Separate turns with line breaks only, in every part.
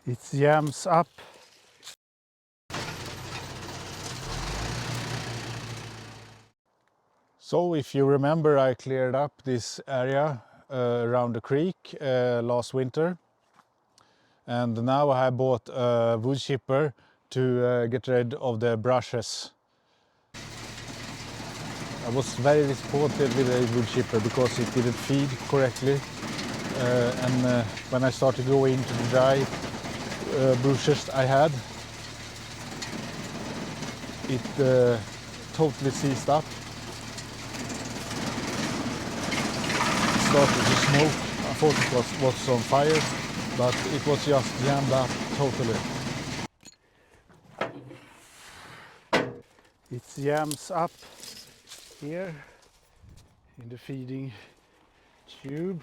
It jams up. So if you remember, I cleared up this area around the creek last winter, and now I bought a wood chipper to get rid of the brushes. I was very disappointed with the wood chipper because it didn't feed correctly, and when I started to go into the dry bushes I had, it totally seized up. Started to smoke. I thought it was on fire, but it was just jammed up totally. It jams up here in the feeding tube.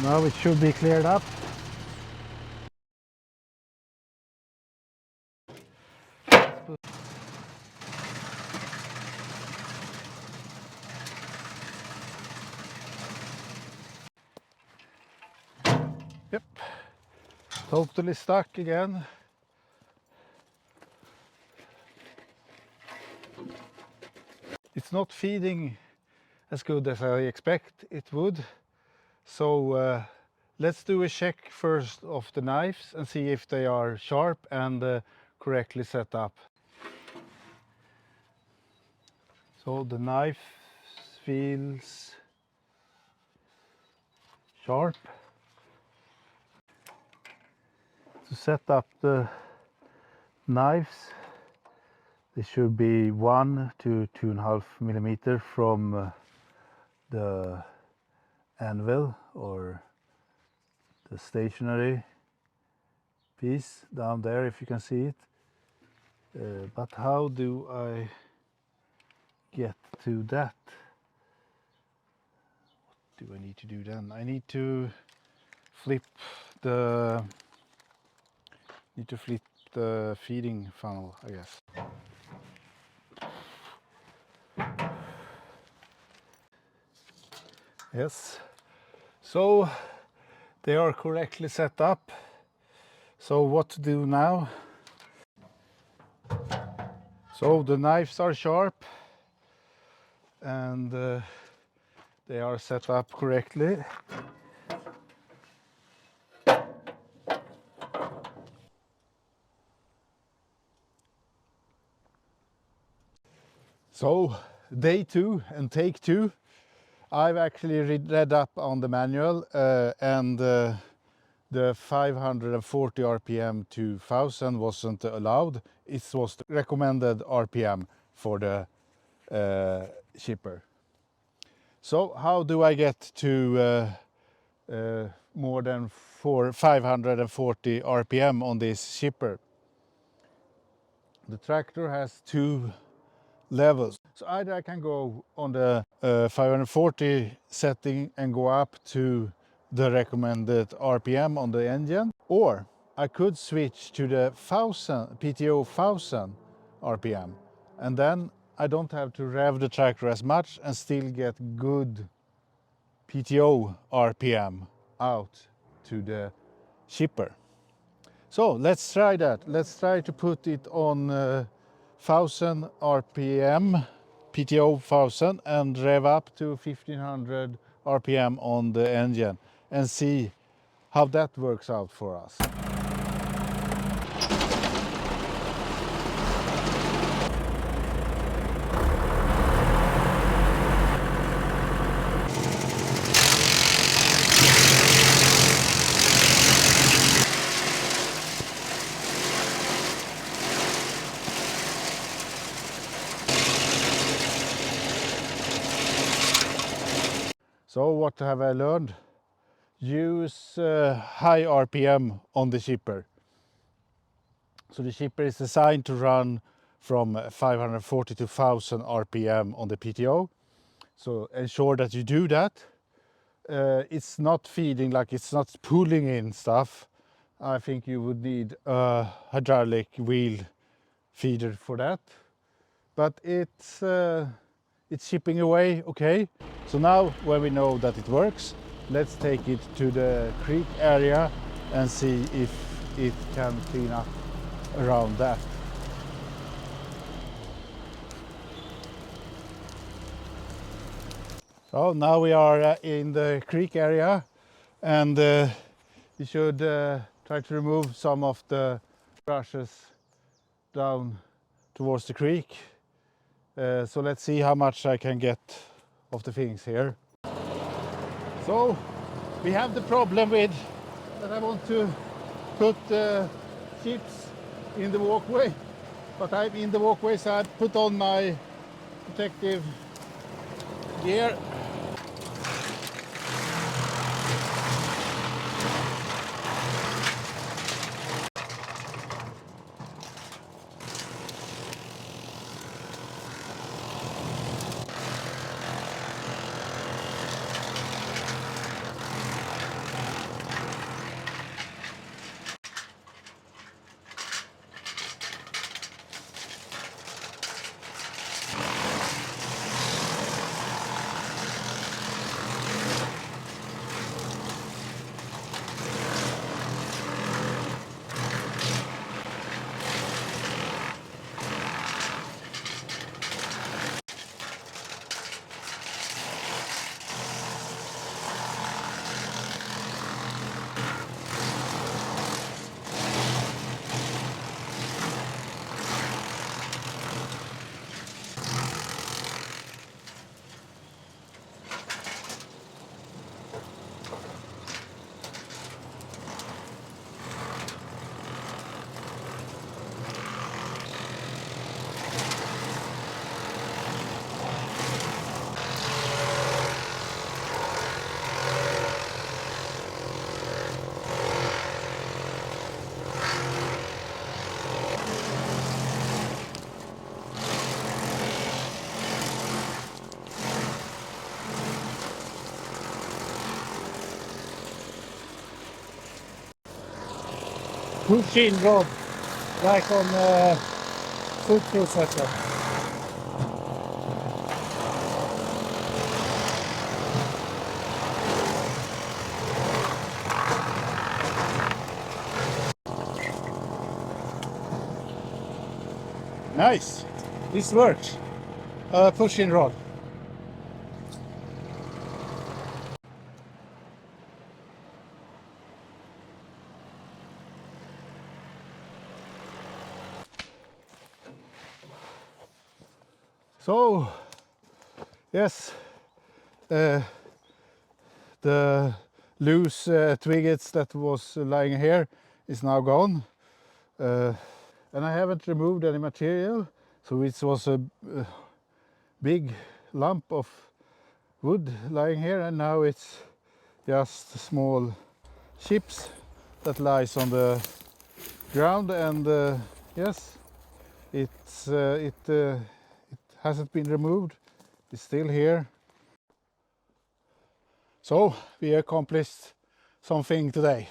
Now it should be cleared up. Yep, totally stuck again. It's not feeding as good as I expect it would. So let's do a check first of the knives and see if they are sharp and correctly set up. So the knife feels sharp. To set up the knives, they should be 1 to 2.5 millimeter from the anvil or the stationary piece down there, if you can see it. But how do I get to that? What do I need to do then? I need to flip the feeding funnel, I guess. Yes, so they are correctly set up. So what to do now? So the knives are sharp and they are set up correctly. So day 2 and take 2. I've actually read up on the manual and the 540 RPM to 1000 wasn't allowed. It was the recommended RPM for the chipper. So how do I get to more than 540 RPM on this chipper? The tractor has 2 levels. So either I can go on the 540 setting and go up to the recommended RPM on the engine, or I could switch to the PTO 1000 RPM, and then I don't have to rev the tractor as much and still get good PTO RPM out to the chipper. So let's try that. Let's try to put it on 1000 RPM, PTO 1000, and rev up to 1500 RPM on the engine and see how that works out for us. So what have I learned? Use high RPM on the chipper. So the chipper is designed to run from 540 to 1000 RPM on the PTO. So ensure that you do that. It's not feeding, like it's not pulling in stuff. I think you would need a hydraulic wheel feeder for that. But it's chipping away okay. So now when we know that it works, let's take it to the creek area and see if it can clean up around that. So now we are in the creek area, and we should try to remove some of the brushes down towards the creek. So let's see how much I can get of the things here. So we have the problem with that I want to put chips in the walkway, but I'm in the walkway, so I put on my protective gear. Push-in rod, like on food processor. Nice, this works. Push-in rod. So, yes, the loose twiggets that was lying here is now gone. And I haven't removed any material, so it was a big lump of wood lying here, and now it's just small chips that lies on the ground. And yes, it hasn't been removed, it's still here. So we accomplished something today.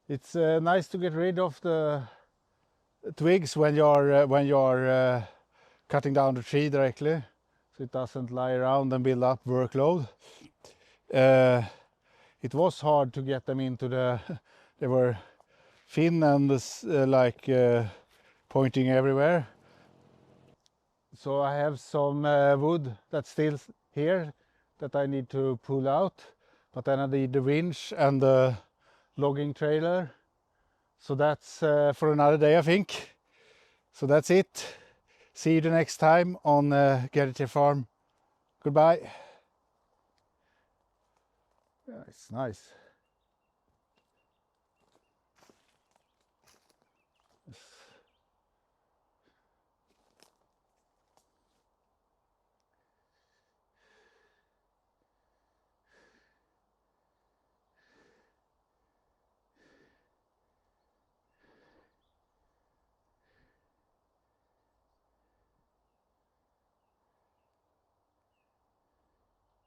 It's nice to get rid of the twigs when you're cutting down the tree directly, so it doesn't lie around and build up workload. It was hard to get them into the they were thin and pointing everywhere. So I have some wood that's still here that I need to pull out, but then I need the winch and the logging trailer. So that's for another day, I think. So that's it. See you the next time on Gadgeteer Farm. Goodbye. Yeah, it's nice.